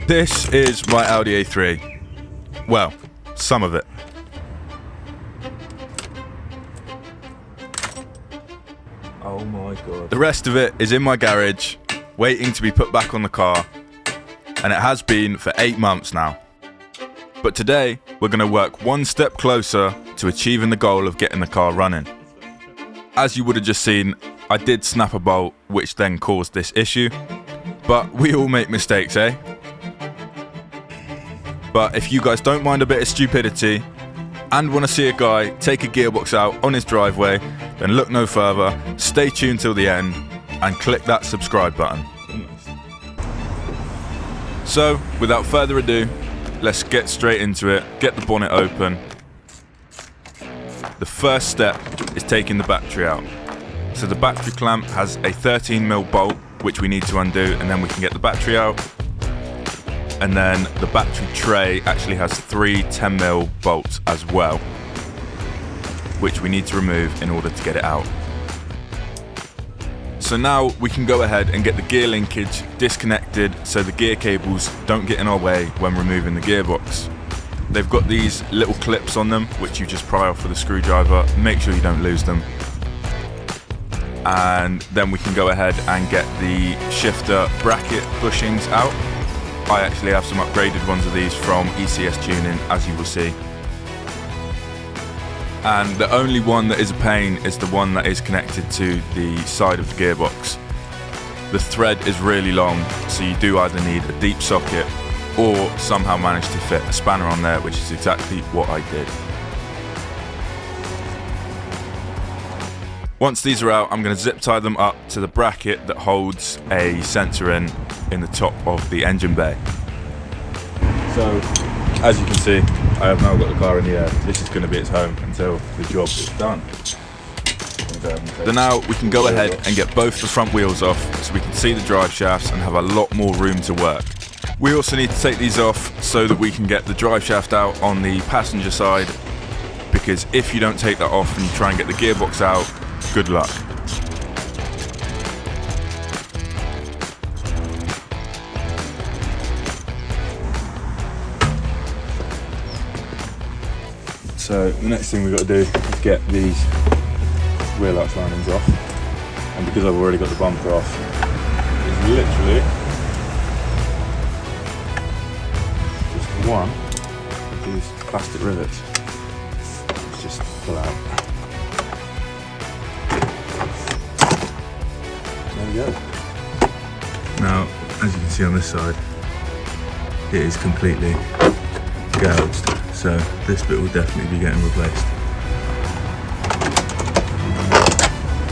This is my Audi A3. Well, some of it. Oh my god. The rest of it is in my garage, waiting to be put back on the car, and it has been for 8 months now. But today, we're going to work one step closer to achieving the goal of getting the car running. As you would have just seen, I did snap a bolt, which then caused this issue. But we all make mistakes, eh? But if you guys don't mind a bit of stupidity and want to see a guy take a gearbox out on his driveway, then look no further, stay tuned till the end and click that subscribe button. So, without further ado, let's get straight into it, get the bonnet open. The first step is taking the battery out. So the battery clamp has a 13mm bolt, which we need to undo, and then we can get the battery out. And then the battery tray actually has 3 10mm bolts as well, which we need to remove in order to get it out. So now we can go ahead and get the gear linkage disconnected so the gear cables don't get in our way when removing the gearbox. They've got these little clips on them, which you just pry off with a screwdriver. Make sure you don't lose them. And then we can go ahead and get the shifter bracket bushings out. I actually have some upgraded ones of these from ECS Tuning, as you will see. And the only one that is a pain is the one that is connected to the side of the gearbox. The thread is really long, so you do either need a deep socket or somehow manage to fit a spanner on there, which is exactly what I did. Once these are out, I'm going to zip tie them up to the bracket that holds a sensor in the top of the engine bay. So, as you can see, I have now got the car in the air. This is going to be its home until the job is done. So now we can go ahead and get both the front wheels off so we can see the drive shafts and have a lot more room to work. We also need to take these off so that we can get the drive shaft out on the passenger side, because if you don't take that off and you try and get the gearbox out, good luck. So the next thing we've got to do is get these wheel arch linings off, and because I've already got the bumper off, it's literally just one of these plastic rivets. Let's just pull out. There we go. Now, as you can see on this side, it is completely gouged, so this bit will definitely be getting replaced.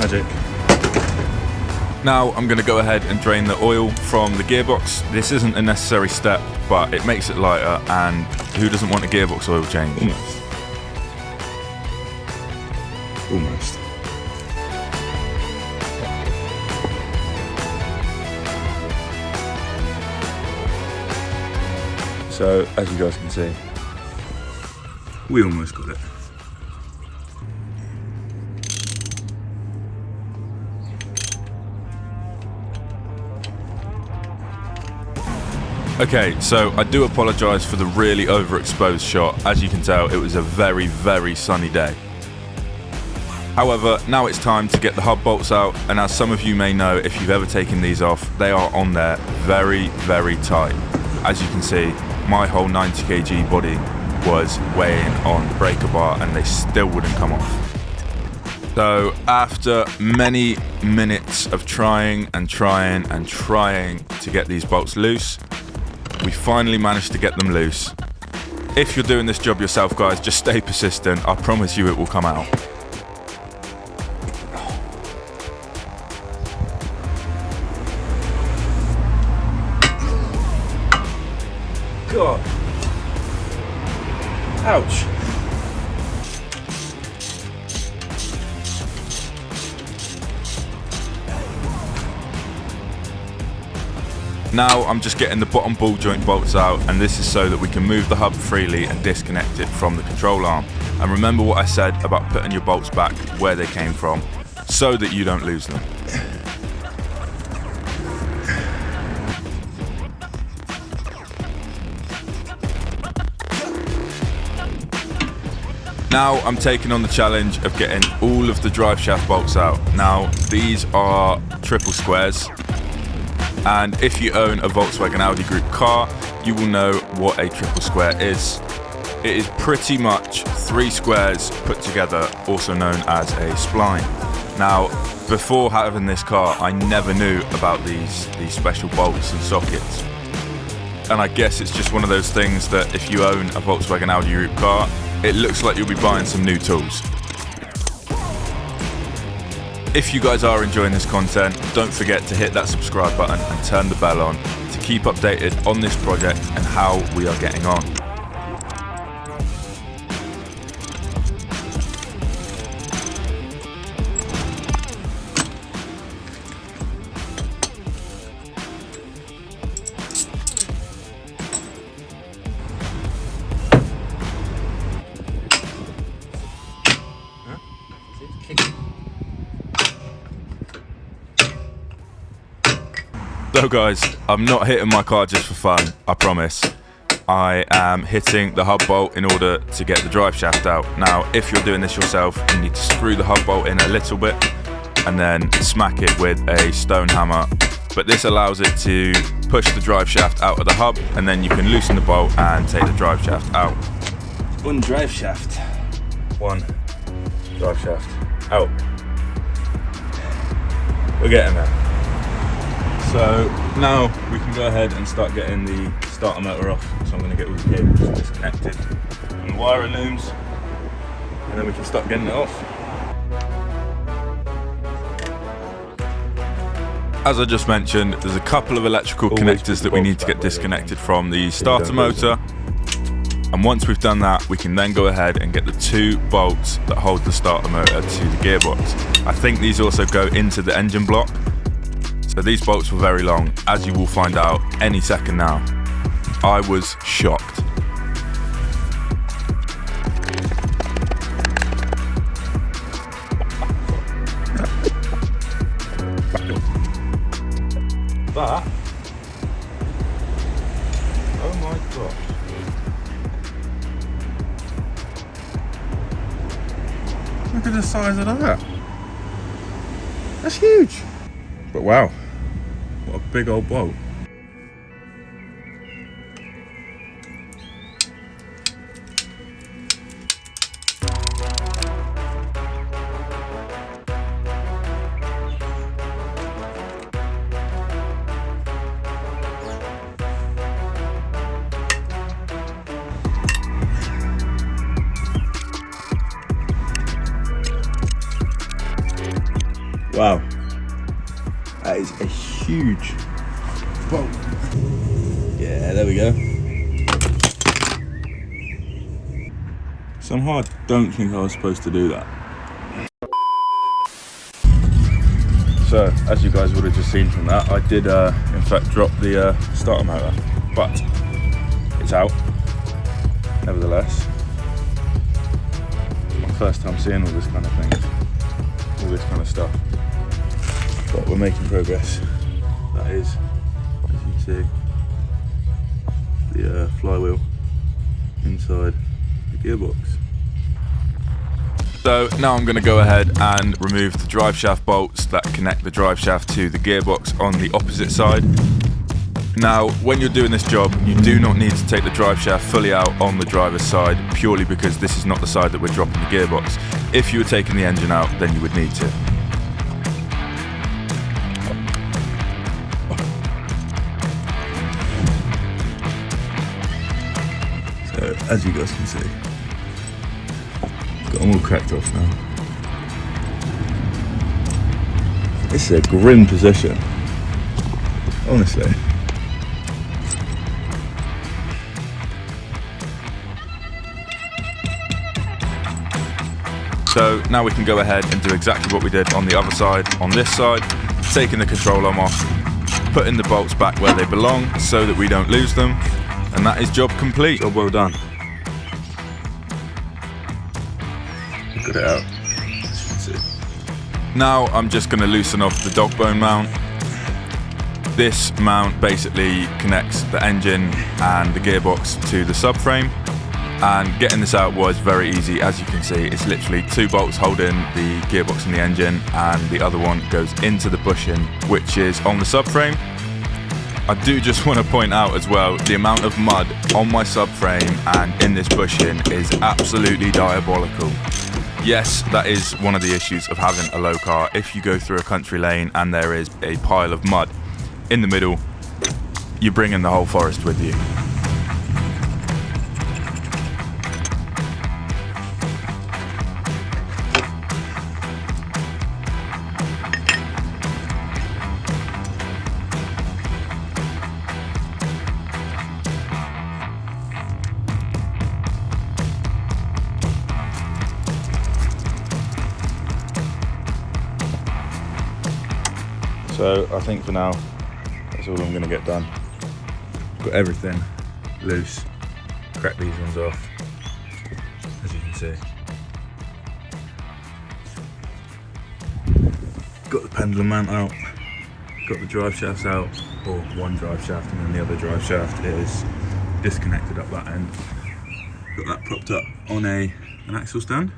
Magic. Now I'm going to go ahead and drain the oil from the gearbox. This isn't a necessary step, but it makes it lighter, and who doesn't want a gearbox oil change? Almost. So, as you guys can see, we almost got it. Okay, so I do apologise for the really overexposed shot. As you can tell, it was a very, very sunny day. However, now it's time to get the hub bolts out, and as some of you may know, if you've ever taken these off, they are on there very, very tight. As you can see, my whole 90 kg body was weighing on the breaker bar and they still wouldn't come off. So after many minutes of trying and trying and trying to get these bolts loose, we finally managed to get them loose. If you're doing this job yourself, guys, just stay persistent. I promise you it will come out. God. Ouch. Now I'm just getting the bottom ball joint bolts out, and this is so that we can move the hub freely and disconnect it from the control arm. And remember what I said about putting your bolts back where they came from, so that you don't lose them. Now I'm taking on the challenge of getting all of the drive shaft bolts out. Now these are triple squares, and if you own a Volkswagen Audi Group car, you will know what a triple square is. It is pretty much 3 squares put together, also known as a spline. Now, before having this car, I never knew about these special bolts and sockets. And I guess it's just one of those things that if you own a Volkswagen Audi Group car, it looks like you'll be buying some new tools. If you guys are enjoying this content, don't forget to hit that subscribe button and turn the bell on to keep updated on this project and how we are getting on. So guys, I'm not hitting my car just for fun, I promise. I am hitting the hub bolt in order to get the drive shaft out. Now, if you're doing this yourself, you need to screw the hub bolt in a little bit and then smack it with a stone hammer. But this allows it to push the drive shaft out of the hub, and then you can loosen the bolt and take the drive shaft out. One drive shaft. One drive shaft out. We're getting there. So now we can go ahead and start getting the starter motor off. So I'm going to get all the cables disconnected from the wiring looms, and then we can start getting it off. As I just mentioned, there's a couple of electrical connectors that we need to get disconnected from the starter motor. And once we've done that, we can then go ahead and get the 2 bolts that hold the starter motor to the gearbox. I think these also go into the engine block. So these bolts were very long, as you will find out any second now. I was shocked. That? Oh my gosh. Look at the size of that. That's huge. But wow, what a big old bolt. Wow. That is a huge bolt. Yeah, there we go. Somehow I don't think I was supposed to do that. So, as you guys would have just seen from that, I did in fact drop the starter motor, but it's out, nevertheless. It's my first time seeing all this kind of thing, all this kind of stuff. But we're making progress. That is, as you can see, the flywheel inside the gearbox. So now I'm going to go ahead and remove the drive shaft bolts that connect the drive shaft to the gearbox on the opposite side. Now, when you're doing this job, you do not need to take the drive shaft fully out on the driver's side, purely because this is not the side that we're dropping the gearbox. If you were taking the engine out, then you would need to. So, as you guys can see, got them all cracked off now. This is a grim position, honestly. So now we can go ahead and do exactly what we did on the other side, on this side, taking the control arm off, putting the bolts back where they belong so that we don't lose them, and that is job complete. Job well done. Got it out. Now I'm just going to loosen off the dog bone mount. This mount basically connects the engine and the gearbox to the subframe. And getting this out was very easy. As you can see, it's literally 2 bolts holding the gearbox and the engine, and the other one goes into the bushing, which is on the subframe. I do just want to point out as well, the amount of mud on my subframe and in this bushing is absolutely diabolical. Yes, that is one of the issues of having a low car. If you go through a country lane and there is a pile of mud in the middle, you're bringing the whole forest with you. So I think for now, that's all I'm going to get done. Got everything loose, crack these ones off, as you can see. Got the pendulum mount out, got the drive shafts out, or one drive shaft, and then the other drive shaft is disconnected up that end. Got that propped up on an axle stand.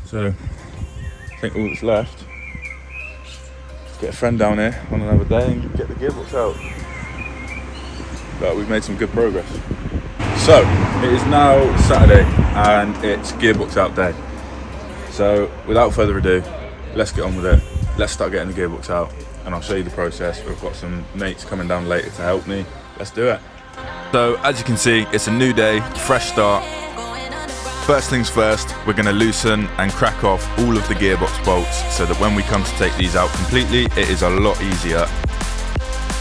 So I think all that's left, get a friend down here on another day and get the gearbox out. But we've made some good progress. So it is now Saturday and it's gearbox out day. So without further ado, let's get on with it. Let's start getting the gearbox out and I'll show you the process. We've got some mates coming down later to help me. Let's do it. So as you can see, it's a new day, fresh start. First things first, we're going to loosen and crack off all of the gearbox bolts so that when we come to take these out completely, it is a lot easier.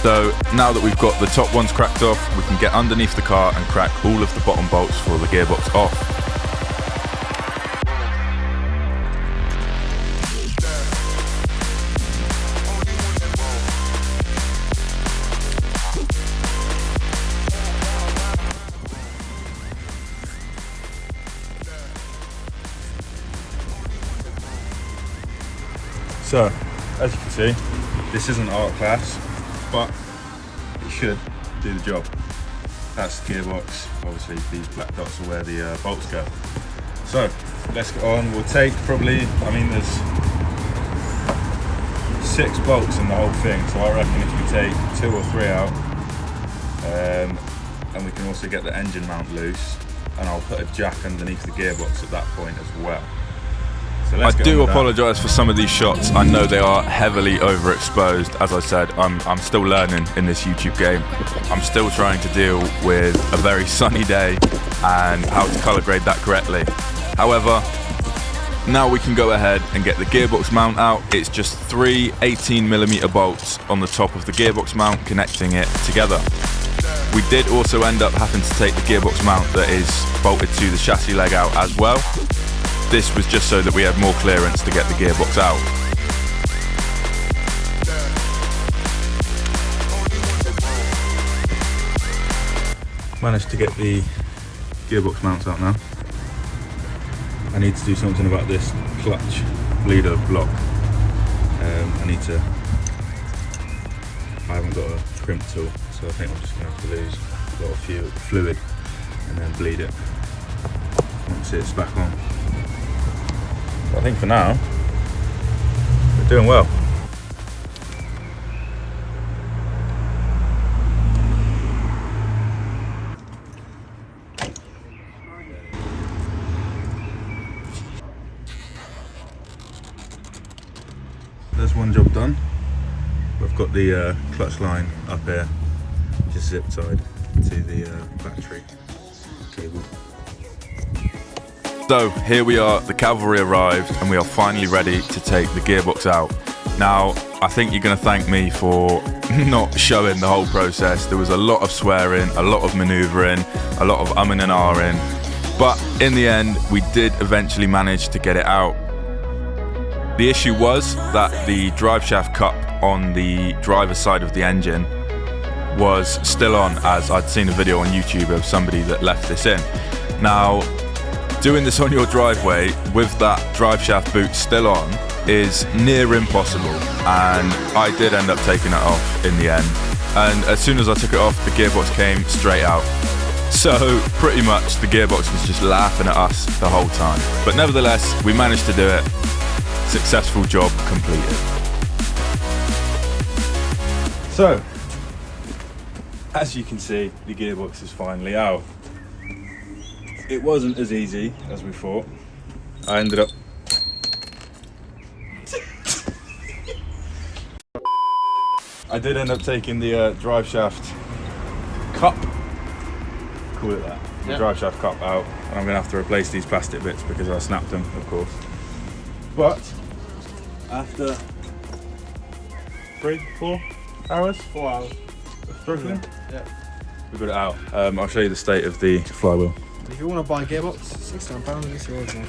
So now that we've got the top ones cracked off, we can get underneath the car and crack all of the bottom bolts for the gearbox off. So, as you can see, this isn't art class, but it should do the job. That's the gearbox. Obviously, these black dots are where the bolts go. So, let's get on. We'll take probably, there's 6 bolts in the whole thing, so I reckon if we take 2 or 3 out, and we can also get the engine mount loose, and I'll put a jack underneath the gearbox at that point as well. So I do apologise for some of these shots. I know they are heavily overexposed. As I said, I'm still learning in this YouTube game. I'm still trying to deal with a very sunny day and how to colour grade that correctly. However, now we can go ahead and get the gearbox mount out. It's just 3 18mm bolts on the top of the gearbox mount connecting it together. We did also end up having to take the gearbox mount that is bolted to the chassis leg out as well. This was just so that we had more clearance to get the gearbox out. Managed to get the gearbox mounts out now. I need to do something about this clutch bleeder block. I haven't got a crimp tool, so I think I'm just going to have to lose a lot of fluid and then bleed it once it's back on. I think for now, we're doing well. There's one job done. We've got the clutch line up here, just zip tied to the battery cable. So here we are, the cavalry arrived and we are finally ready to take the gearbox out. Now, I think you're going to thank me for not showing the whole process. There was a lot of swearing, a lot of manoeuvring, a lot of umming and ahhing. But in the end, we did eventually manage to get it out. The issue was that the drive shaft cup on the driver's side of the engine was still on, as I'd seen a video on YouTube of somebody that left this in. Now, doing this on your driveway with that drive shaft boot still on is near impossible, and I did end up taking it off in the end. And as soon as I took it off, the gearbox came straight out. So pretty much the gearbox was just laughing at us the whole time. But nevertheless, we managed to do it. Successful job completed. So, as you can see, the gearbox is finally out. It wasn't as easy as we thought. I ended up I did end up taking the drive shaft cup, call it that, the drive shaft cup out, and I'm going to have to replace these plastic bits because I snapped them, of course. But after 4 hours of struggling, we got it out. I'll show you the state of the flywheel. If you want to buy a gearbox, £69, it's yours now.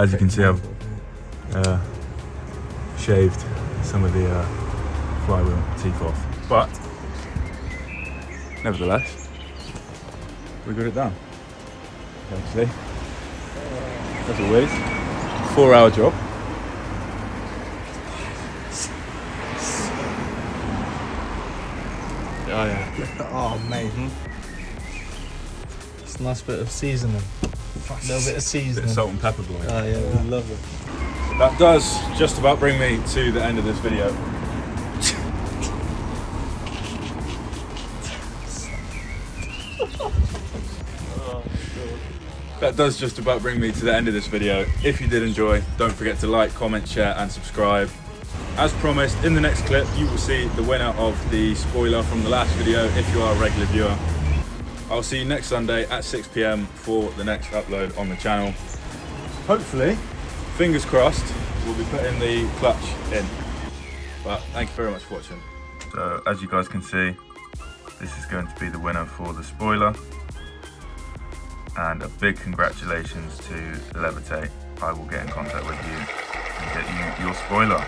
As you can see, I've shaved some of the flywheel teeth off, but nevertheless, we got it done. Actually, as always, 4-hour job. Oh yeah. Oh mate. It's a nice bit of seasoning. A little bit of seasoning. Bit of salt and pepper, boy. Oh yeah, we love it. That does just about bring me to the end of this video. That does just about bring me to the end of this video. If you did enjoy, don't forget to like, comment, share and subscribe. As promised, in the next clip you will see the winner of the spoiler from the last video if you are a regular viewer. I'll see you next Sunday at 6 PM for the next upload on the channel. Hopefully, fingers crossed, we'll be putting the clutch in. But thank you very much for watching. So as you guys can see, this is going to be the winner for the spoiler. And a big congratulations to Levitate. I will get in contact with you and get you your spoiler.